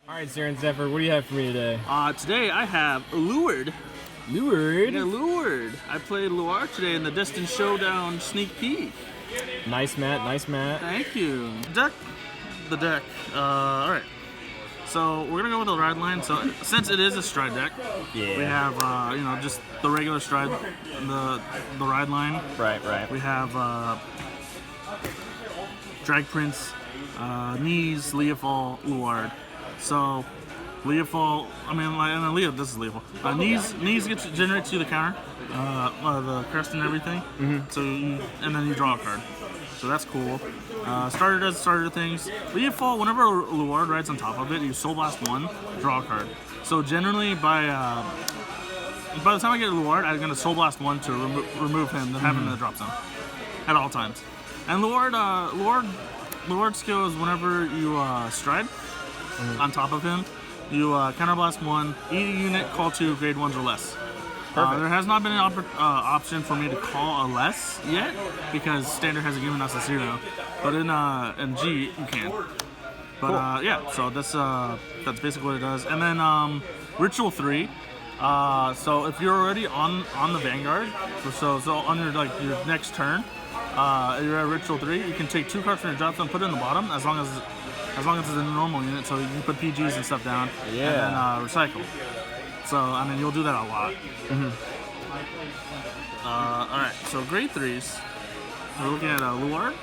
All right, Sarah and Zephyr, what do you have for me today? Today I have Luard. Luard? Yeah, Luard. I played Luard today in the Distant Showdown sneak peek. Nice, Matt. Nice, Matt. Thank you. The deck. All right. So we're gonna go with the ride line. So since it is a stride deck, Yeah. we have just the regular stride, the ride line. Right. We have Drag Prince, Knees, Leafall, Luard. So Leafall, this is Leafall. Knees generates you the counter, the crest and everything. So and then you draw a card. So that's cool. Starter does starter things. Leafall, whenever Luard rides on top of it, you Soul Blast 1, draw a card. So generally by the time I get Luard, I'm gonna Soul Blast 1 to remove him, then have him in the drop zone at all times. And Luard skill is whenever you stride on top of him, you counterblast 1, eat a unit, call 2, grade 1s or less. There has not been an option for me to call a less yet because standard hasn't given us a 0, but in G you can. But yeah, so that's basically what it does. And then Ritual 3. So if you're already on the Vanguard, so on your next turn, you're at Ritual 3, you can take 2 cards from your drop zone, put it in the bottom as long as it's a normal unit. So you can put PGs and stuff down, and then recycle. So you'll do that a lot. All right, so grade 3s. We're looking at Luard.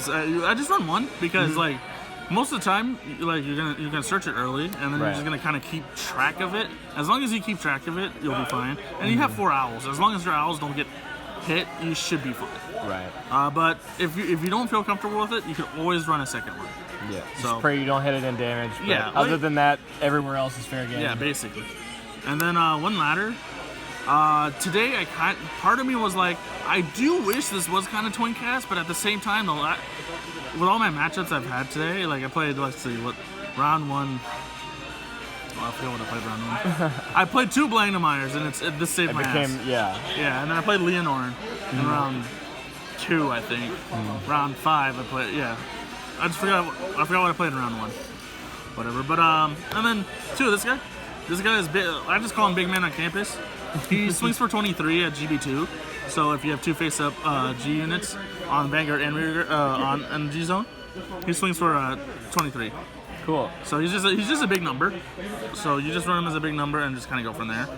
I just run 1 because most of the time, you're gonna search it early, and then you're just gonna kind of keep track of it. As long as you keep track of it, you'll be fine. And you have 4 owls. As long as your owls don't get hit, you should be fine. Right. But if you don't feel comfortable with it, you can always run a second one. Yeah. So just pray you don't hit it in damage. But yeah. Other than that, everywhere else is fair game. Yeah, basically. And then one ladder. Today, part of me was like, I do wish this was kind of twin cast, but at the same time, with all my matchups I've had today, I played, round 1. I forget what I played round 1. I played 2 Blangnamires, and this saved my ass. Yeah. Yeah, and then I played Leonor in round 2, I think. Round 5, I played, yeah. I forgot what I played in round 1. Whatever, but, and then 2, this guy. This guy is big. I just call him Big Man on campus. He swings for 23 at GB2. So if you have 2 face-up G units on Vanguard and rear on G zone, he swings for 23. Cool. So he's just a big number. So you just run him as a big number and just kind of go from there.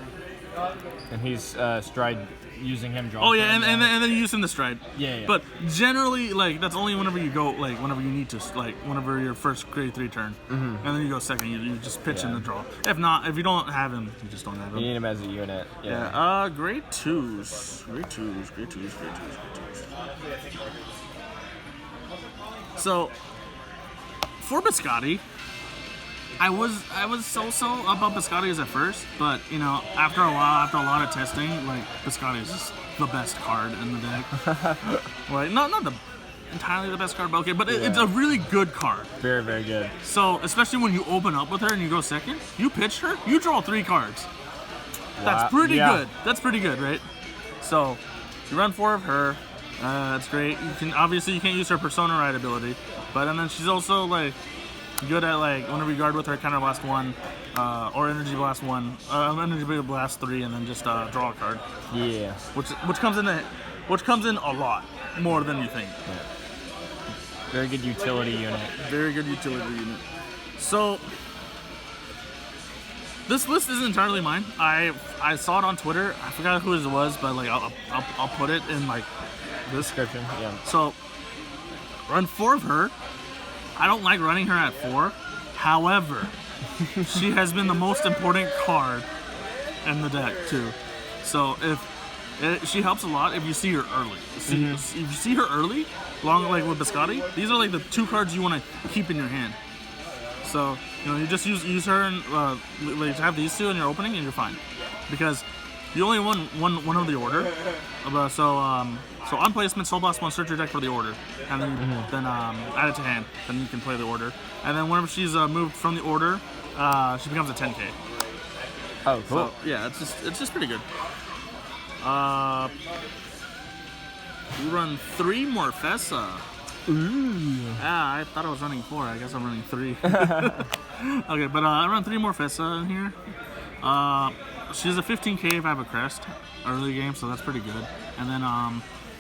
And he's stride using him draw. Oh yeah, and then you use him to stride. Yeah. But generally, that's only whenever you go, whenever you need to, whenever your first grade 3 turn, and then you go second, you just pitch in the draw. If not, if you don't have him, you just don't have him. You need him as a unit. Yeah. Grade 2s. So for Biscotti, I was so about Biscottis at first, but after a while, after a lot of testing, Biscotti is just the best card in the deck. Not entirely the best card, but okay, but it's a really good card. Very, very good. So especially when you open up with her and you go second, you pitch her, you draw 3 cards. Wow. That's pretty good. That's pretty good, right? So you run 4 of her. That's great. You can't use her Persona Ride ability, but and then she's also good at whenever you guard with her, counter blast 1, or energy blast 1, energy blast 3, and then just draw a card. Yeah. Which comes in a lot more than you think. Yeah. Very good utility unit. Very good utility unit. So this list isn't entirely mine. I saw it on Twitter. I forgot who it was, but I'll put it in the description. Yeah. So run 4 of her. I don't like running her at 4. However, she has been the most important card in the deck too. So she helps a lot if you see her early. If you see her early, with Biscotti, these are the 2 cards you want to keep in your hand. So you just use her and have these 2 in your opening, and you're fine because you only won one of the order. So on placement, Soul Blast 1, search your deck for the order, and then add it to hand. Then you can play the order. And then whenever she's moved from the order, she becomes a 10k. Oh, cool. So, yeah, it's just pretty good. We run 3 Morfessa. Ah, I thought I was running 4. I guess I'm running 3. Okay, but I run 3 more Fessa in here. She's a 15k if I have a crest early game, so that's pretty good. And then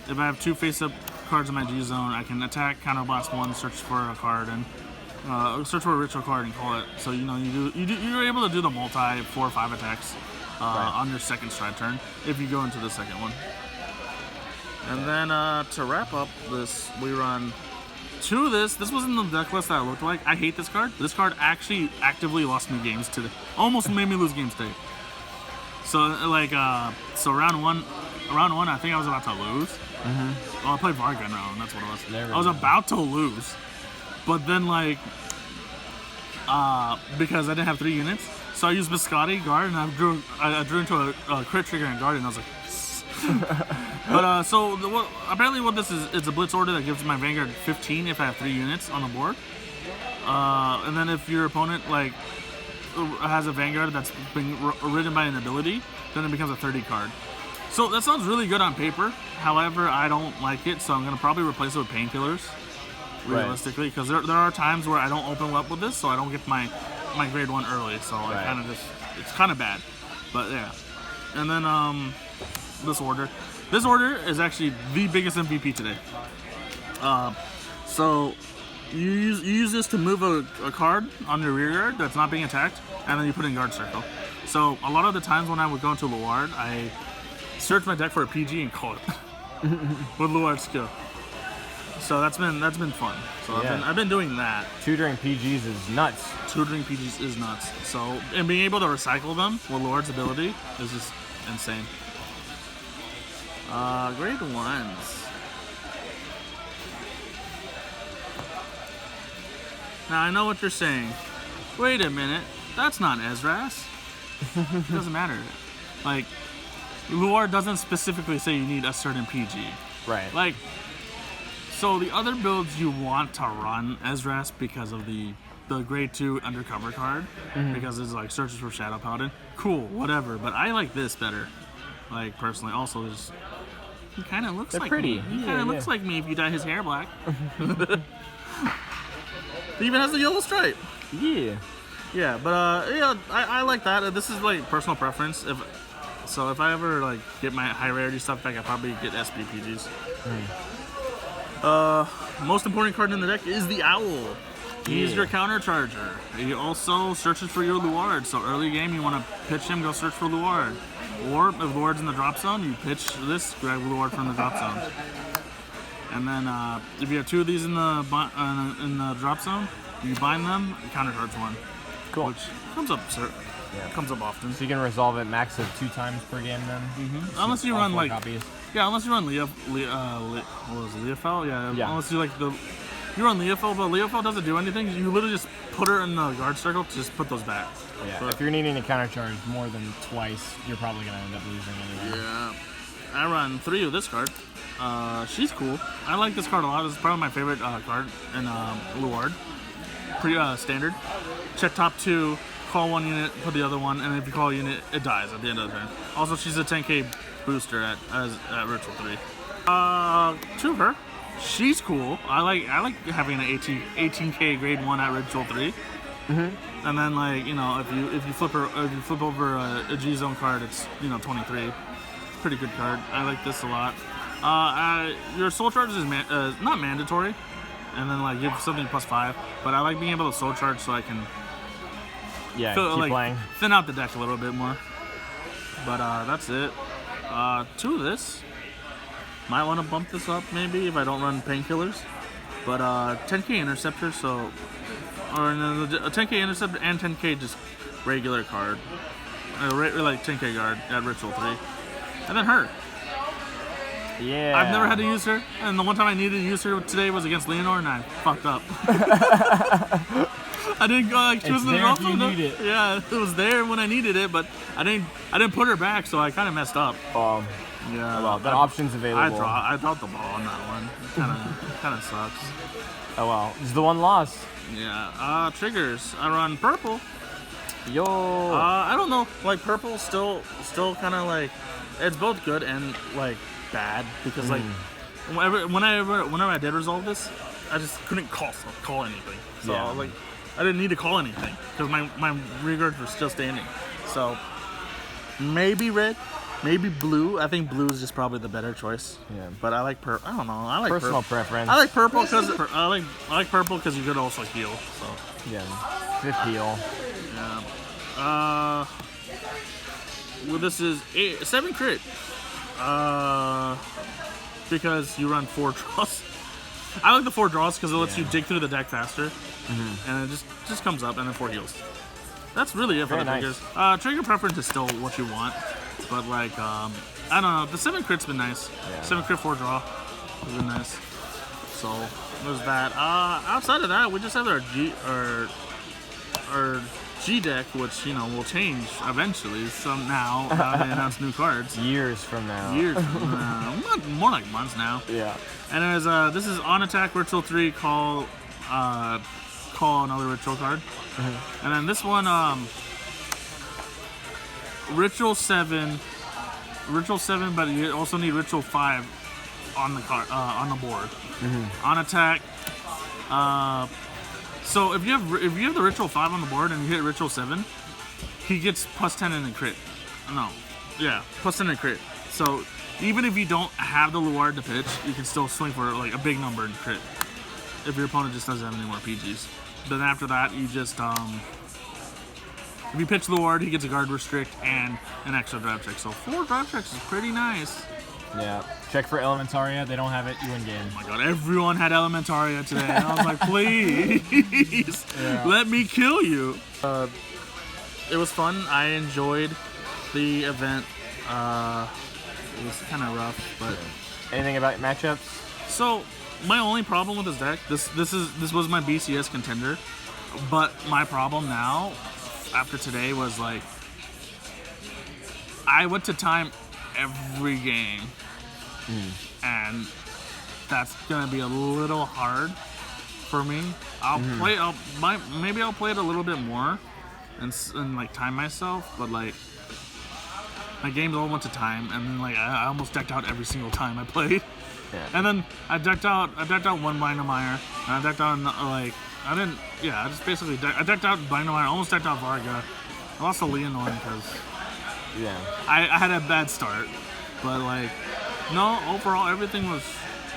if I have 2 face-up cards in my G zone, I can attack, counterblast 1, search for a card, and search for a ritual card and call it. So you're able to do the multi 4 or 5 attacks on your second stride turn if you go into the second one. And then to wrap up this, we run 2 of this. This wasn't the deck list that I looked like. I hate this card. This card actually actively lost me games today. Almost made me lose games today. So so round one, I think I was about to lose. Mm-hmm. Well, I played Vanguard round. That's what it was. I was about to lose, but then because I didn't have 3 units, so I used Biscotti Guard and I drew into a crit trigger and Guard, and I was like. But apparently what this is, it's a blitz order that gives my Vanguard 15 if I have 3 units on the board. And then if your opponent has a Vanguard that's been ridden by an ability, then it becomes a 30 card. So that sounds really good on paper. However, I don't like it, so I'm gonna probably replace it with painkillers, realistically, because there are times where I don't open up with this, so I don't get my grade 1 early. So it's kind of bad. But yeah, and then This order is actually the biggest MVP today. So you use this to move a card on your rear guard that's not being attacked, and then you put in guard circle. So a lot of the times when I would go into Luard, I search my deck for a PG and call it with Luard skill. So that's been fun. So I've been doing that. Tutoring PGs is nuts. Tutoring PGs is nuts. So and being able to recycle them with Luard's ability is just insane. Grade 1s. Now I know what you're saying. Wait a minute, that's not Ezras. It doesn't matter. Luard doesn't specifically say you need a certain PG. Right. So the other builds you want to run Ezras because of the grade 2 undercover card, because it's searches for Shadow Paladin. Cool, whatever. But I like this better. Personally, also just. He kind of looks pretty. Me. He kind of looks like me if you dye his hair black. He even has the yellow stripe. Yeah. Yeah, but I like that. This is personal preference. If I ever get my high rarity stuff back, I probably get SPPGs. Most important card in the deck is the Owl. He's your counter charger. He also searches for your Luard. So early game, you want to pitch him, go search for Luard. Or if Luard's in the drop zone, you pitch this, grab Luard from the drop zone. And then if you have 2 of these in the drop zone, you bind them, counter charge 1. Cool. Which comes up, comes up often. So you can resolve it max of 2 times per game then. Unless you run copies. unless you run what was it, Leofel? Yeah. Unless you you run Leofel, but Leofel doesn't do anything. You literally just put her in the guard circle to just put those back. Yeah. But if you're needing to counter charge more than twice, you're probably gonna end up losing anyway. Yeah. I run 3 of this card. She's cool. I like this card a lot. This is probably my favorite card in Luard. Pretty standard. Check top 2, call 1 unit, put the other one, and if you call a unit, it dies at the end of the turn. Also, she's a 10k booster at Ritual 3. 2 of her. She's cool. I like having an 18k grade 1 at Ritual 3. And then if you flip over a G zone card, it's 23. Pretty good card. I like this a lot. Your soul charge is not mandatory, and then give something +5. But I like being able to soul charge so I can keep playing. Thin out the deck a little bit more. But that's it. 2 of this. Might want to bump this up maybe if I don't run painkillers. But 10k interceptor, so a 10k interceptor and 10k just regular card. 10k guard at Ritual 3. And then her. Yeah. I've never had to use her, and the one time I needed to use her today was against Leonor, and I fucked up. I didn't go she was in the drop zone. Yeah, it was there when I needed it, but I didn't put her back, so I kind of messed up. Yeah. Well, the option's available. I dropped the ball on that one. Kind of sucks. Oh well, it's the one loss. Yeah. Triggers. I run purple. Yo. I don't know. Purple still kind of it's both good and bad because whenever I did resolve this, just couldn't call anything. So Yeah. like, I didn't need to call anything because my rear guards were still standing. So maybe red, maybe blue. I think blue is just probably the better choice. Yeah. But I like purple. I don't know. I like Personal purple. preference. I like purple because I like purple because you could also heal. So Yeah. 5th heal. yeah. Well, this is 7 crit. Because you run 4 draws. I like the 4 draws because it lets you dig through the deck faster, and it just comes up and then 4 heals. That's really it for Very the nice. triggers. Trigger preference is still what you want, but like I don't know. The 7 crit's been nice. Yeah. 7 crit 4 draw has been nice. So there's that. Outside of that, we just have our G deck, which will change eventually. Some now they announce new cards. Years from now. Years, more like months now. Yeah. And there's this is on attack ritual 3 call another ritual card, and then this one ritual 7, but you also need ritual 5 on the card on the board. On attack. So if you have the ritual 5 on the board and you hit ritual 7, he gets +10 in the crit. No, yeah, +10 in crit. So even if you don't have the Luard to pitch, you can still swing for like a big number in crit. If your opponent just doesn't have any more PGs. Then after that, you just if you pitch Luard, he gets a guard restrict and an extra drive check. So 4 drive checks is pretty nice. Yeah. Check for Elementaria. They don't have it. You win game. Oh my god, everyone had Elementaria today. And I was like, please, let me kill you. It was fun. I enjoyed the event. It was kind of rough, but... Anything about matchups? So, my only problem with this deck, this was my BCS contender, but my problem now, after today, was like, I went to time every game, and that's gonna be a little hard for me. Maybe I'll play it a little bit more, and like time myself, but like my games all went to time, and then like I almost decked out every single time I played. Yeah. And then I decked out one Bindemire, and I decked out I just I decked out Bindemire, almost decked out Varga. I lost to Leonore because I had a bad start, but like no, overall everything was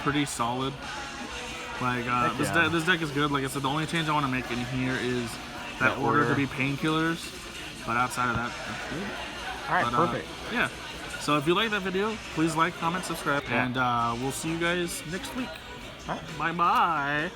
pretty solid. Like this deck is good. Like I said, the only change I want to make in here is that order to be painkillers, but outside of that, that's good. All right, perfect. Yeah. So if you like that video, please like, comment, subscribe, and we'll see you guys next week. All right. Bye-bye.